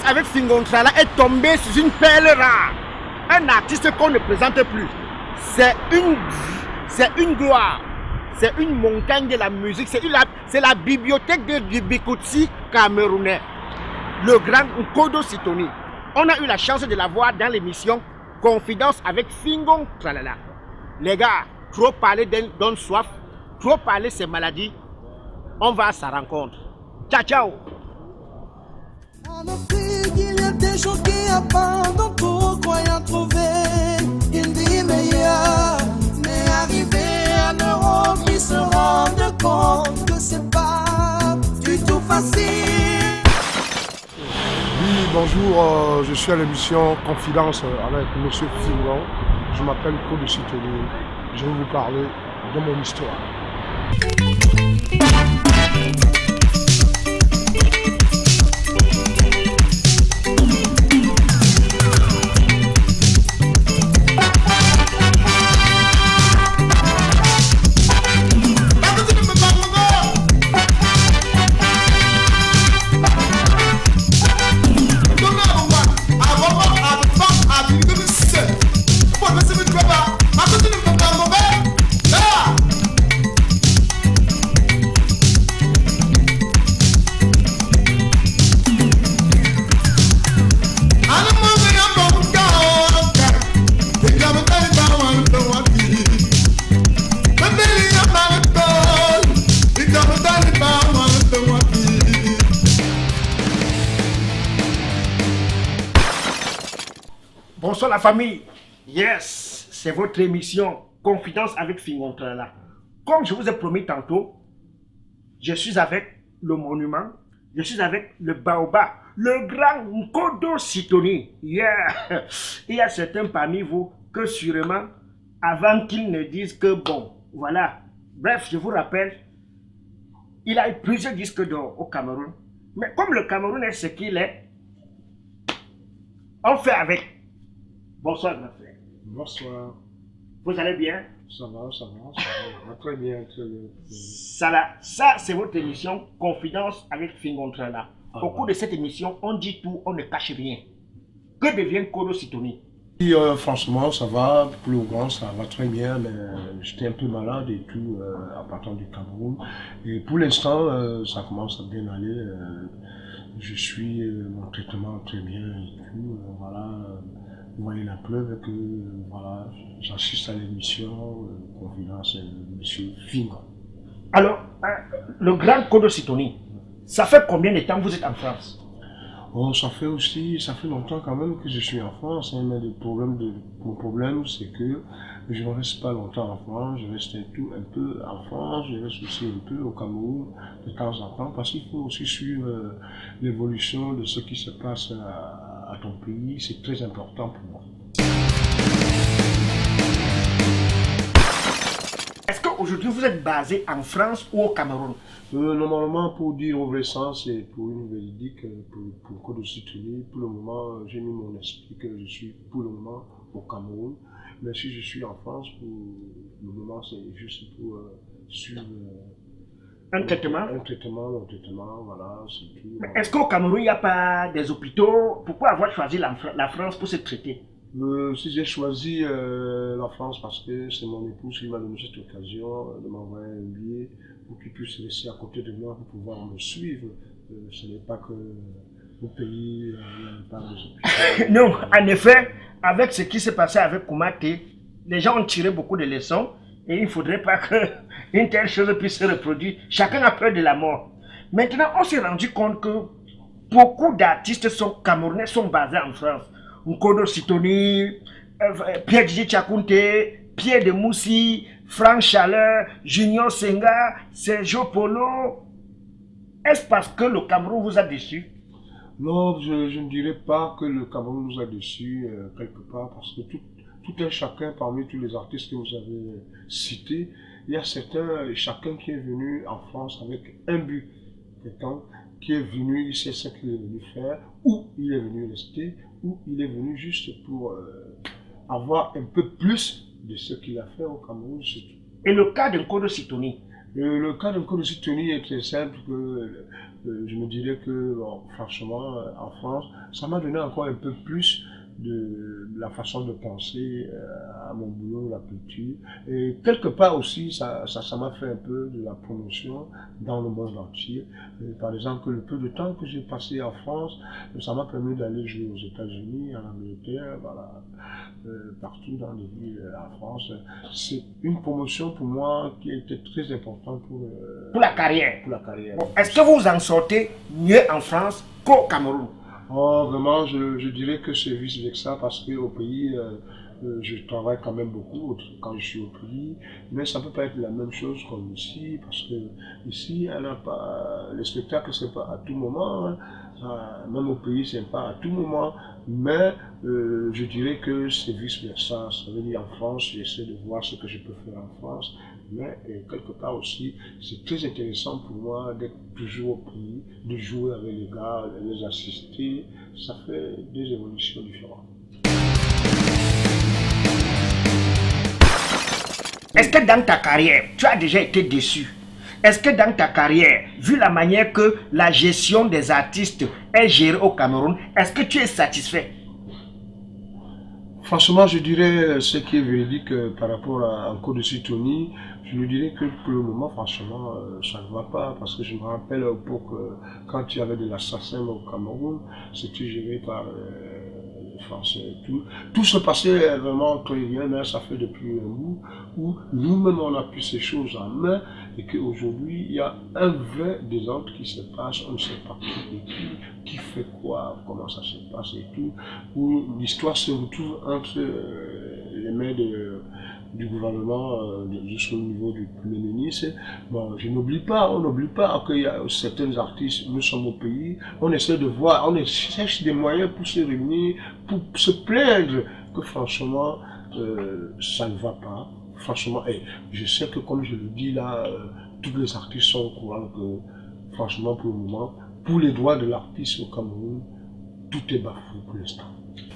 avec Fingontrala est tombé sur une perle rare. Un artiste qu'on ne présente plus. C'est une gloire. C'est une montagne de la musique. C'est la bibliothèque de Bikutsi camerounais. Le grand Nkodo Sitoni. On a eu la chance de la voir dans l'émission Confidence avec Fingon Tralala. Les gars, trop parler donne soif, trop parler c'est maladie. On va à sa rencontre. Ciao, ciao. En Afrique, il y a des gens qui abandonnent tout, croyant trouver une vie meilleure. Mais arrivé en Europe, ils se rendent compte que c'est pas du tout facile. Oui, bonjour, je suis à l'émission Confidence avec M. Fingon. Je m'appelle Nkodo Sitoni. Je vais vous parler de mon histoire. Bonsoir la famille. Yes, c'est votre émission Confidence avec Fingontrala. Comme je vous ai promis tantôt, je suis avec le monument, je suis avec le baobab, le grand Nkodo Sitoni. Yeah. Il y a certains parmi vous que sûrement, avant qu'ils ne disent que bon, voilà. Bref, je vous rappelle, il a eu plusieurs disques d'or au Cameroun. Mais comme le Cameroun est ce qu'il est, on fait avec. Bonsoir, grand frère. Bonsoir. Vous allez bien? Ça va. Très bien, très bien. Ça c'est votre émission Confidence avec Fingontrala. Au cours de cette émission, on dit tout, on ne cache rien. Que devient Nkodo Sitoni? Et, franchement, ça va. Pour le grand, ça va très bien. Mais j'étais un peu malade et tout à partir du Cameroun. Et pour l'instant, ça commence à bien aller. Je suis mon traitement très bien et tout. Voilà. Vous voyez la preuve que voilà, j'assiste à l'émission Confidence de M. Fingon. Alors, le grand Nkodo Sitoni, ça fait combien de temps que vous êtes en France? Oh, ça fait longtemps quand même que je suis en France, hein, mais mon problème c'est que je ne reste pas longtemps en France, je reste un peu en France, je reste aussi un peu au Cameroun de temps en temps, parce qu'il faut aussi suivre l'évolution de ce qui se passe à ton pays, c'est très important pour moi. Est-ce qu'aujourd'hui vous êtes basé en France ou au Cameroun? Normalement, pour dire au vrai sens et pour une véridique, pour Nkodo Sitoni, pour le moment, j'ai mis mon esprit que je suis pour le moment au Cameroun. Mais si je suis en France, pour le moment, c'est juste pour suivre un traitement, voilà, c'est tout. Est-ce qu'au Cameroun, il n'y a pas des hôpitaux? Pourquoi avoir choisi la France pour se traiter? Si j'ai choisi la France parce que c'est mon épouse qui m'a donné cette occasion de m'envoyer un billet pour qu'il puisse rester à côté de moi pour pouvoir me suivre. Ce n'est pas que au pays, il n'y a pas de hôpitaux. Non, en effet, avec ce qui s'est passé avec Koumaté, les gens ont tiré beaucoup de leçons et il ne faudrait pas qu'une telle chose puisse se reproduire. Chacun a peur de la mort. Maintenant, on s'est rendu compte que beaucoup d'artistes camerounais sont basés en France. Nkodo Sitoni, Pierre Djidji Tchakounté, Pierre de Moussi, Franck Chaleur, Junior Senga, Sergio Polo. Est-ce parce que le Cameroun vous a déçu? Non, je ne dirais pas que le Cameroun nous a déçus quelque part, parce que tout un chacun parmi tous les artistes que vous avez cités, il y a chacun qui est venu en France avec un but. Quelqu'un qui est venu, il sait ce qu'il est venu faire, ou il est venu rester, ou il est venu juste pour avoir un peu plus de ce qu'il a fait au Cameroun. Et le cas de Nkodo Sitoni? Le cas de Nkodo Sitoni est très simple. je me dirais que, bon, franchement, en France, ça m'a donné encore un peu plus de la façon de penser à mon boulot, la culture. Et quelque part aussi, ça m'a fait un peu de la promotion dans le monde entier. Par exemple, le peu de temps que j'ai passé en France, ça m'a permis d'aller jouer aux États-Unis, en Angleterre, voilà, partout dans les villes en France. C'est une promotion pour moi qui était très importante Pour la carrière. pour la carrière. Bon, est-ce que vous en sortez mieux en France qu'au Cameroun? Oh, vraiment, je dirais que c'est vice-versa parce qu'au pays, je travaille quand même beaucoup quand je suis au pays, mais ça peut pas être la même chose comme ici parce que ici, elle n'a pas, le spectacle, c'est pas à tout moment, hein. Même au pays, c'est pas à tout moment, mais je dirais que c'est vice-versa. Ça veut dire en France, j'essaie de voir ce que je peux faire en France, mais quelque part aussi, c'est très intéressant pour moi d'être toujours au pays, de jouer avec les gars, de les assister. Ça fait des évolutions différentes. Est-ce que dans ta carrière, tu as déjà été déçu? Est-ce que dans ta carrière, vu la manière que la gestion des artistes est gérée au Cameroun, est-ce que tu es satisfait? Franchement, je dirais ce qui est véridique par rapport à Encore de Sidonie. Je lui dirais que pour le moment, franchement, ça ne va pas. Parce que je me rappelle quand il y avait de l'assassin au Cameroun, c'était géré par les Français et tout. Tout se passait vraiment très bien, mais ça fait depuis un bout où nous-mêmes on a pris ces choses en main et qu'aujourd'hui il y a un vrai désordre qui se passe, on ne sait pas qui fait quoi, comment ça se passe et tout, où l'histoire se retrouve entre les mains du gouvernement jusqu'au niveau du Premier ministre. Bon, je n'oublie pas, on n'oublie pas qu'il y a certains artistes, nous sommes au pays, on essaie de voir, on cherche des moyens pour se réunir, pour se plaindre que franchement, ça ne va pas. Franchement, et je sais que comme je le dis là, tous les artistes sont au courant que franchement pour le moment, pour les droits de l'artiste au Cameroun, tout est bafoué pour l'instant.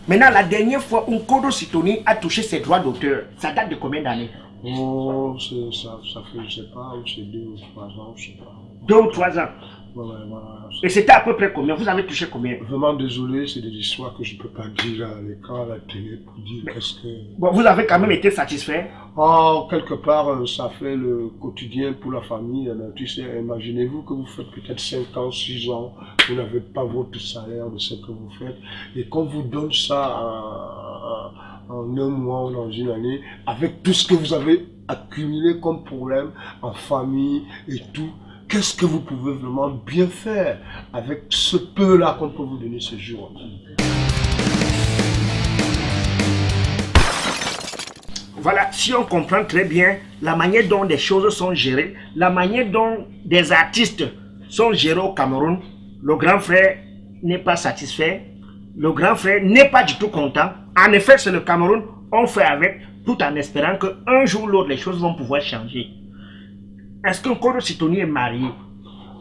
Maintenant, la dernière fois où Nkodo Sidonie a touché ses droits d'auteur, ça date de combien d'années? Oh, ça fait, je sais pas, c'est 2 ou 3 ans, je sais pas. 2 ou 3 ans. Voilà. Et c'était à peu près combien? Vous avez touché combien? Vraiment désolé, c'est des histoires que je ne peux pas dire à l'écran, à la télé, pour dire qu'est-ce que... Bon, vous avez quand même été satisfait? Oh, quelque part, ça fait le quotidien pour la famille. Tu sais, imaginez-vous que vous faites peut-être 5 ans, 6 ans, vous n'avez pas votre salaire de ce que vous faites, et qu'on vous donne ça en un mois ou dans une année, avec tout ce que vous avez accumulé comme problème en famille et tout. Qu'est-ce que vous pouvez vraiment bien faire avec ce peu-là qu'on peut vous donner ce jour? Voilà, si on comprend très bien la manière dont les choses sont gérées, la manière dont des artistes sont gérés au Cameroun, le grand frère n'est pas satisfait, le grand frère n'est pas du tout content. En effet, c'est le Cameroun, on fait avec, tout en espérant qu'un jour ou l'autre, les choses vont pouvoir changer. Est-ce que Nkodo Sidonie est marié?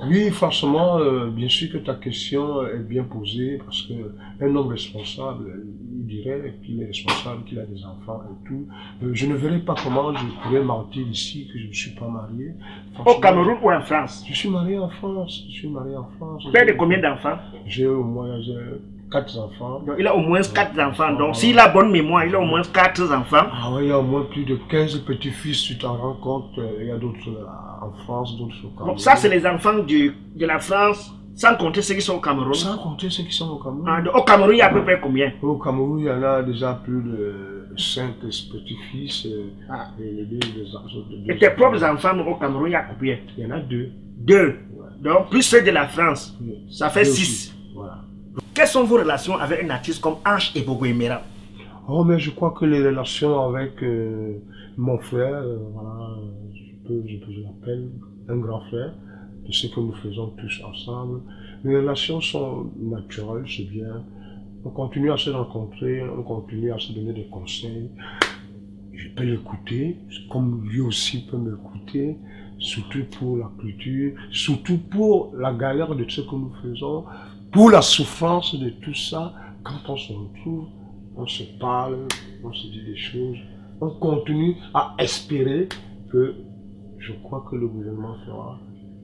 Oui, franchement, bien sûr que ta question est bien posée parce qu'un homme responsable, il dirait qu'il est responsable, qu'il a des enfants et tout. Je ne verrai pas comment je pourrais mentir ici que je ne suis pas marié. Au Cameroun ou en France? Je suis marié en France. Père de combien d'enfants? J'ai au moins 4 enfants. Donc, il a au moins 4 enfants. Donc, s'il a bonne mémoire, il a au moins 4 enfants. Ah oui, il y a au moins plus de 15 petits-fils, tu t'en rends compte. Il y a d'autres en France, d'autres au Cameroun. Donc, ça, c'est les enfants de la France, sans compter ceux qui sont au Cameroun. Sans compter ceux qui sont au Cameroun. Ah, au Cameroun, il y a à peu près combien? Au Cameroun, il y en a déjà plus de 5 petits-fils. Et tes propres enfants au Cameroun, il y a combien? Il y en a 2. 2. Ouais. Donc, plus ceux de la France, Oui. ça fait 6. Aussi. Voilà. Quelles sont vos relations avec un artiste comme Ange Ebogo-Emera? Oh, mais je crois que les relations avec mon frère, voilà, je l'appelle un grand frère, de ce que nous faisons tous ensemble. Les relations sont naturelles, c'est bien. On continue à se rencontrer, on continue à se donner des conseils. Je peux l'écouter, comme lui aussi peut m'écouter, surtout pour la culture, surtout pour la galère de ce que nous faisons, pour la souffrance de tout ça. Quand on se retrouve, on se parle, on se dit des choses, on continue à espérer que je crois que le gouvernement fera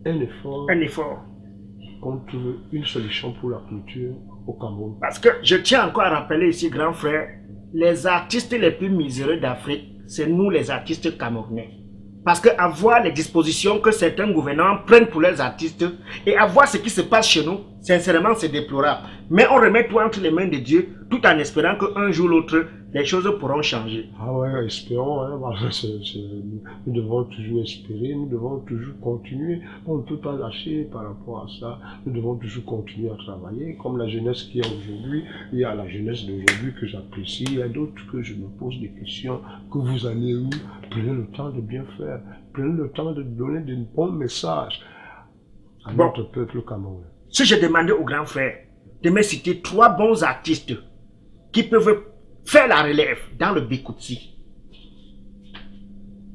un effort. Un effort. qu'on trouve une solution pour la culture au Cameroun. Parce que je tiens encore à rappeler ici, grand frère, les artistes les plus miséreux d'Afrique, c'est nous les artistes camerounais. Parce qu'à voir les dispositions que certains gouvernants prennent pour leurs artistes et à voir ce qui se passe chez nous, sincèrement, c'est déplorable. Mais on remet tout entre les mains de Dieu, tout en espérant qu'un jour ou l'autre, les choses pourront changer. Ah ouais, espérons, hein, parce que nous devons toujours espérer, nous devons toujours continuer. On ne peut pas lâcher par rapport à ça. Nous devons toujours continuer à travailler. Comme la jeunesse qui est aujourd'hui, il y a la jeunesse d'aujourd'hui que j'apprécie, il y a d'autres que je me pose des questions. Que vous allez où? Prenez le temps de bien faire. Prenez le temps de donner des bons messages à notre peuple camerounais. Si je demandais au grand frère de me citer 3 bons artistes qui peuvent faire la relève dans le Bikutsi.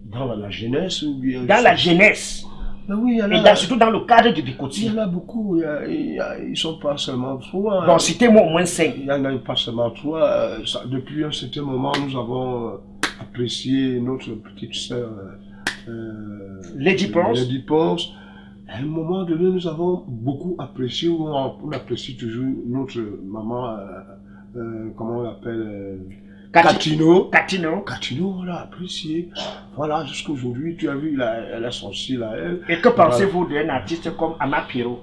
Dans la jeunesse ou bien... Dans la jeunesse. Mais oui, et surtout dans le cadre du Bikutsi. Il y en a beaucoup. Ils ne sont pas seulement 3. Bon, citez-moi au moins 5. Il n'y en a pas seulement 3. Depuis un certain moment, nous avons apprécié notre petite sœur Lady Ponce. Lady Ponce. À un moment donné, nous avons beaucoup apprécié, on apprécie toujours notre maman, comment on l'appelle, Catino, on l'a apprécié. Voilà, jusqu'à aujourd'hui, tu as vu, elle a son style à elle. Et que pensez-vous d'un artiste comme Ama Pierrot?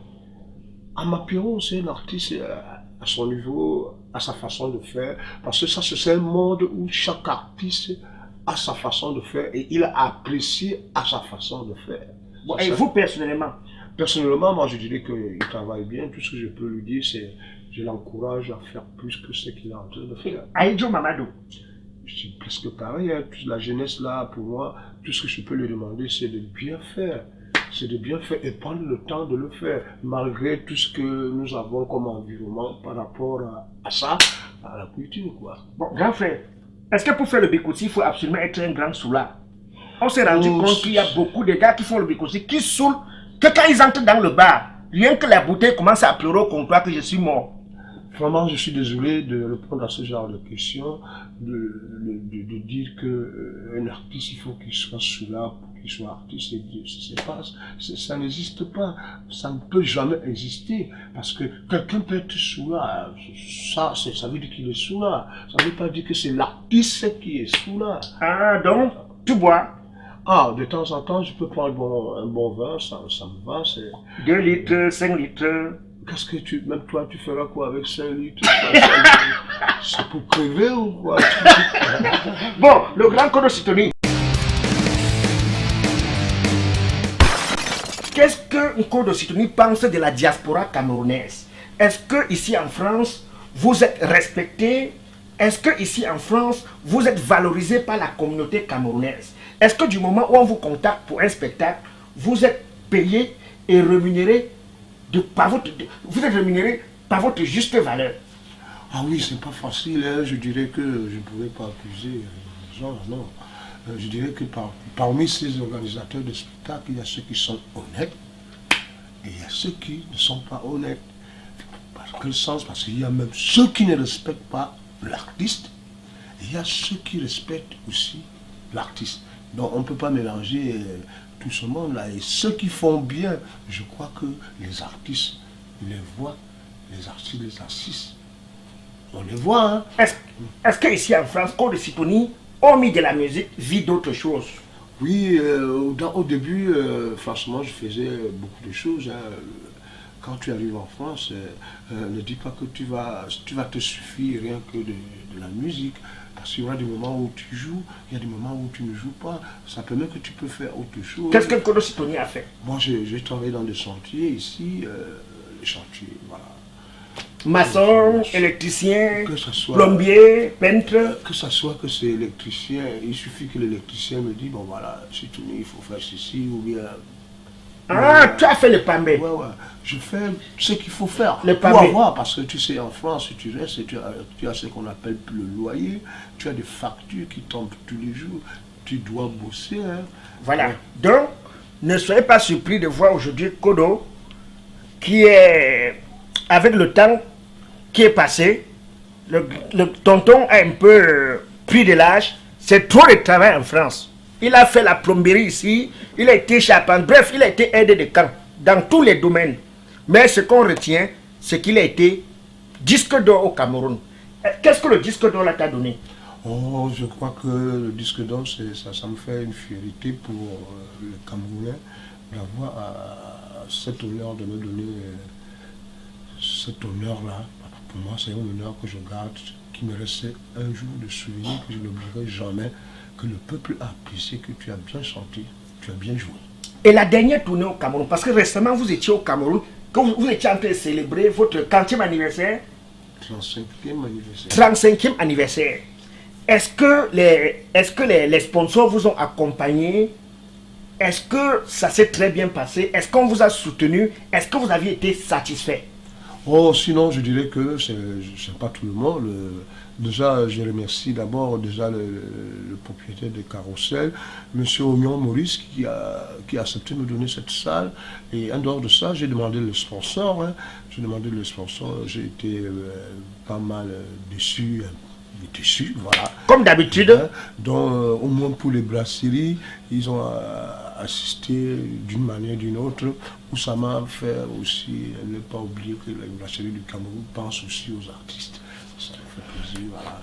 Ama Pierrot, c'est un artiste à son niveau, à sa façon de faire. Parce que ça, c'est un monde où chaque artiste a sa façon de faire et il a apprécié à sa façon de faire. Bon, et vous personnellement? Personnellement, moi je dirais qu'il travaille bien. Tout ce que je peux lui dire, c'est je l'encourage à faire plus que ce qu'il est en train de faire. Aïdjo Mamadou? Je suis presque pareil. Hein. La jeunesse là, pour moi, tout ce que je peux lui demander, c'est de bien faire. C'est de bien faire et prendre le temps de le faire, malgré tout ce que nous avons comme environnement par rapport à ça, à la culture, quoi. Bon, grand frère, est-ce que pour faire le Bikutsi, il faut absolument être un grand soulard? On s'est rendu compte qu'il y a beaucoup de gars qui font le Bikutsi, qui saoulent, que quand ils entrent dans le bar, rien que la bouteille commence à pleurer au comptoir que je suis mort. Vraiment, je suis désolé de répondre à ce genre de questions, de dire qu'un artiste, il faut qu'il soit soulard pour qu'il soit artiste. Ça n'existe pas, ça ne peut jamais exister, parce que quelqu'un peut être soulard, ça veut dire qu'il est soulard, ça ne veut pas dire que c'est l'artiste qui est soulard. Ah, donc, tu bois? Ah, de temps en temps, je peux prendre un bon vin, ça me va, c'est... 2 litres, 5 litres... Qu'est-ce que même toi, tu feras quoi avec 5 litres? C'est pour crever ou quoi? Bon, le grand Kodo Sitoni. Qu'est-ce que Kodo Sitoni pense de la diaspora camerounaise? Est-ce que ici en France, vous êtes respecté? Est-ce que ici en France, vous êtes valorisé par la communauté camerounaise? Est-ce que du moment où on vous contacte pour un spectacle, vous êtes payé et rémunéré vous êtes rémunéré par votre juste valeur? Ah oui, c'est pas facile, hein. Je dirais que je ne pourrais pas accuser les gens, non. Je dirais que parmi ces organisateurs de spectacles, il y a ceux qui sont honnêtes et il y a ceux qui ne sont pas honnêtes. Dans quel sens? Parce qu'il y a même ceux qui ne respectent pas l'artiste et il y a ceux qui respectent aussi l'artiste. Donc on ne peut pas mélanger tout ce monde-là. Et ceux qui font bien, je crois que les artistes les voient, les artistes les assistent. On les voit. Hein. Est-ce qu'ici en France, Kodo Sitoni, hormis de la musique, vit d'autres choses? Oui, au début, franchement, je faisais beaucoup de choses. Hein. Quand tu arrives en France, ne dis pas que tu vas te suffire rien que de la musique. Parce qu'il y aura des moments où tu joues, il y a des moments où tu ne joues pas. Ça permet que tu peux faire autre chose. Qu'est-ce que Kodo Sitoni a fait? Moi, j'ai travaillé dans des chantiers ici, les chantiers, voilà. Maçon, électricien, soit, plombier, peintre. Que ce soit que c'est électricien, il suffit que l'électricien me dise, bon voilà, Sitoni, il faut faire ceci ou bien... Ah, tu as fait le pambé. Ouais, je fais ce qu'il faut faire. Le pour avoir, parce que tu sais, en France, si tu restes, tu as ce qu'on appelle le loyer, tu as des factures qui tombent tous les jours, tu dois bosser. Hein. Voilà. Donc, ne soyez pas surpris de voir aujourd'hui Kodo, qui est, avec le temps qui est passé, le tonton a un peu pris de l'âge, c'est trop de travail en France. Il a fait la plomberie ici, il a été charpentier, bref, il a été aidé de camp dans tous les domaines. Mais ce qu'on retient, c'est qu'il a été disque d'or au Cameroun. Qu'est-ce que le disque d'or là t'a donné? Oh, je crois que le disque d'or, ça me fait une fierté pour le Camerounais d'avoir cet honneur de me donner cet honneur-là. Pour moi, c'est un honneur que je garde, qui me reste un jour de souvenir, que je n'oublierai jamais, que le peuple a apprécié, que tu as bien chanté, tu as bien joué. Et la dernière tournée au Cameroun, parce que récemment vous étiez au Cameroun, quand vous étiez en train de célébrer votre 40e anniversaire, 35e anniversaire. 35e anniversaire. Est-ce que les sponsors vous ont accompagné? Est-ce que ça s'est très bien passé? Est-ce qu'on vous a soutenu? Est-ce que vous aviez été satisfait? Oh, sinon, je dirais que c'est pas tout le monde. Déjà, je remercie d'abord le propriétaire de Carrousel, M. Oignon Maurice, qui a accepté de me donner cette salle. Et en dehors de ça, j'ai demandé le sponsor. Hein. J'ai demandé le sponsor. J'ai été pas mal déçu. Voilà. Comme d'habitude. Hein. Donc, au moins pour les brasseries, ils ont assisté d'une manière ou d'une autre, où ça m'a fait aussi ne pas oublier que les brasseries du Cameroun pensent aussi aux artistes. Ça me fait plaisir, voilà.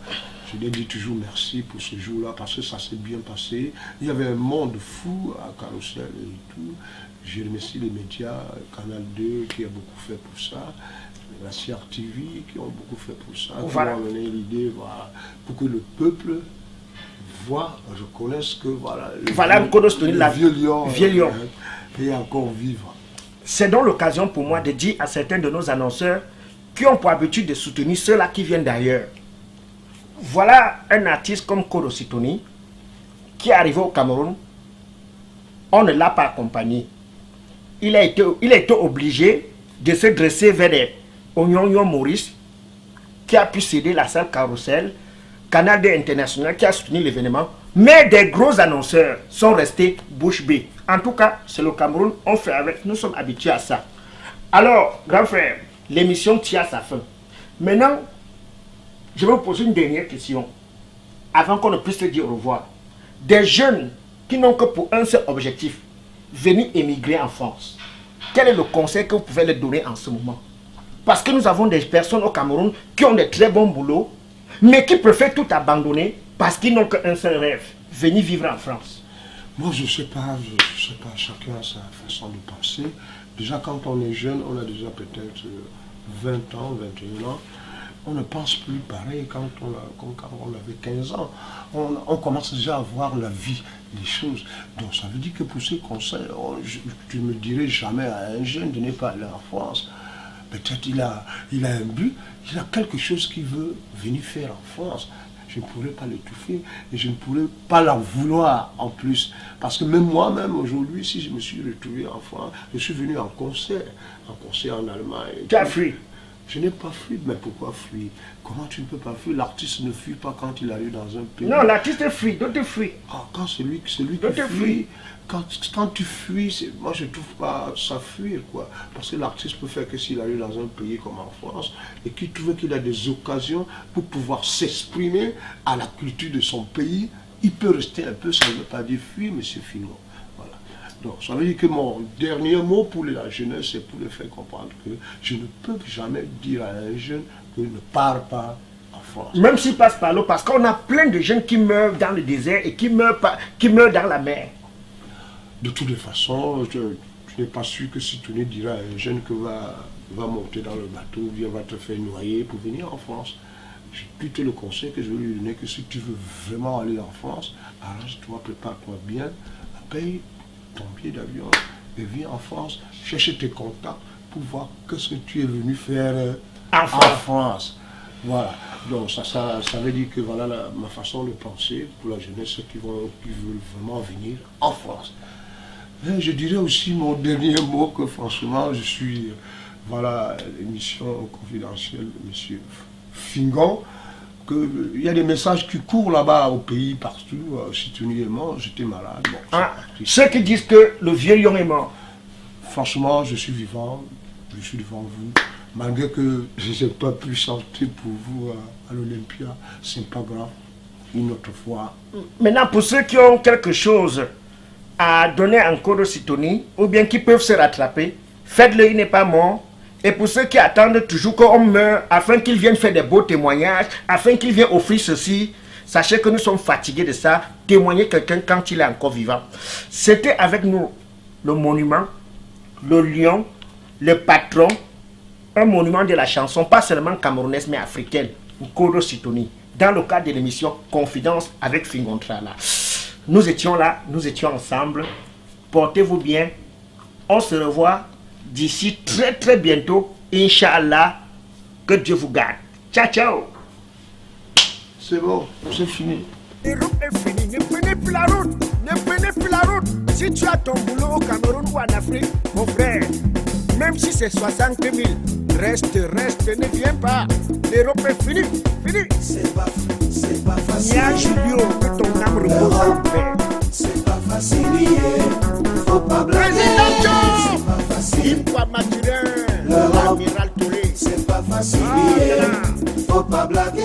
Je lui ai dit toujours merci pour ce jour-là, parce que ça s'est bien passé. Il y avait un monde fou à Carrousel et tout. Je remercie les médias, Canal 2 qui a beaucoup fait pour ça. La CRTV qui ont beaucoup fait pour ça, voilà. Qui ont amené l'idée, voilà, pour que le peuple voit, reconnaisse que voilà, le vieux lion est encore vivre. C'est donc l'occasion pour moi de dire à certains de nos annonceurs qui ont pour habitude de soutenir ceux-là qui viennent d'ailleurs. Voilà un artiste comme Koro Sitoni qui est arrivé au Cameroun. On ne l'a pas accompagné. Il a été obligé de se dresser vers des Oignon Maurice qui a pu céder la salle Carrousel, Canal 2 International qui a soutenu l'événement, mais des gros annonceurs sont restés bouche bée. En tout cas, c'est le Cameroun, on fait avec, nous sommes habitués à ça. Alors, grand frère, l'émission tire à sa fin. Maintenant, je vais vous poser une dernière question, avant qu'on ne puisse se dire au revoir. Des jeunes qui n'ont que pour un seul objectif, venir émigrer en France. Quel est le conseil que vous pouvez leur donner en ce moment? Parce que nous avons des personnes au Cameroun qui ont des très bons boulots, mais qui préfèrent tout abandonner parce qu'ils n'ont qu'un seul rêve, venir vivre en France. Moi, je sais pas, chacun a sa façon de penser. Déjà, quand on est jeune, on a déjà peut-être 20 ans, 21 ans. On ne pense plus pareil quand on avait 15 ans. On commence déjà à voir la vie, les choses. Donc ça veut dire que pour ces conseils, je ne me dirai jamais à un jeune de ne pas aller en France. Peut-être il a un but, il a quelque chose qu'il veut venir faire en France. Je ne pourrais pas l'étouffer et je ne pourrais pas l'en vouloir en plus. Parce que même moi-même aujourd'hui, si je me suis retrouvé en France, je suis venu en concert en Allemagne. Tu as fui? Je n'ai pas fui, mais pourquoi fuir? Comment tu ne peux pas fuir? L'artiste ne fuit pas quand il arrive dans un pays. Non, l'artiste fuit, d'autres fuient. Ah, quand celui qui fuit, quand tu fuis, moi je ne trouve pas ça fuir, quoi. Parce que l'artiste peut faire que s'il arrive dans un pays comme en France et qu'il trouve qu'il a des occasions pour pouvoir s'exprimer à la culture de son pays, il peut rester un peu, ça ne veut pas dire fuir, mais c'est finir. Donc, ça veut dire que mon dernier mot pour la jeunesse, c'est pour le faire comprendre que je ne peux jamais dire à un jeune que ne part pas en France. Même s'il passe par l'eau, parce qu'on a plein de jeunes qui meurent dans le désert et qui meurent dans la mer. De toutes les façons, je n'ai pas su que si tu ne diras à un jeune que va monter dans le bateau ou bien va te faire noyer pour venir en France. J'ai plutôt le conseil que je vais lui donner que si tu veux vraiment aller en France, arrange-toi, prépare-toi bien, paye ton billet d'avion et viens en France, chercher tes contacts pour voir ce que tu es venu faire en France. Voilà. Donc ça veut dire que voilà ma façon de penser pour la jeunesse qui veulent vraiment venir en France. Et je dirais aussi mon dernier mot que franchement je suis l'émission confidentielle de M. Fingon. Il y a des messages qui courent là-bas au pays, partout. Sitoni est mort, j'étais malade. Bon, ceux qui disent que le vieux lion est mort. Franchement, je suis vivant, je suis devant vous. Malgré que je n'ai pas pu chanter pour vous à l'Olympia, c'est pas grave. Une autre fois. Maintenant, pour ceux qui ont quelque chose à donner encore au Sitoni, ou bien qui peuvent se rattraper, faites-le, il n'est pas mort. Et pour ceux qui attendent toujours qu'on meure, afin qu'ils viennent faire des beaux témoignages, afin qu'ils viennent offrir ceci, sachez que nous sommes fatigués de ça. Témoigner quelqu'un quand il est encore vivant. C'était avec nous le monument, le lion, le patron, un monument de la chanson, pas seulement camerounaise mais africaine, Nkodo Sitoni, dans le cadre de l'émission Confidence avec Fingontrala. Nous étions là, nous étions ensemble. Portez-vous bien. On se revoit d'ici très très bientôt. Inch'Allah. Que Dieu vous garde. Ciao, ciao. C'est bon, c'est fini. La route est finie. Ne prenez plus la route. Ne prenez plus la route. Si tu as ton boulot au Cameroun ou en Afrique, mon frère, même si c'est 60 000, reste, ne viens pas. L'Europe est finie. Fini. C'est pas facile. Nia Julio, que ton âme repose en paix. C'est pas facile. Faut pas blaguer. Président Joe. C'est pas facile. Impois Mathurin, L'Europe. l'amiral Touré. C'est pas facile. Ah, là, là. Faut pas blaguer.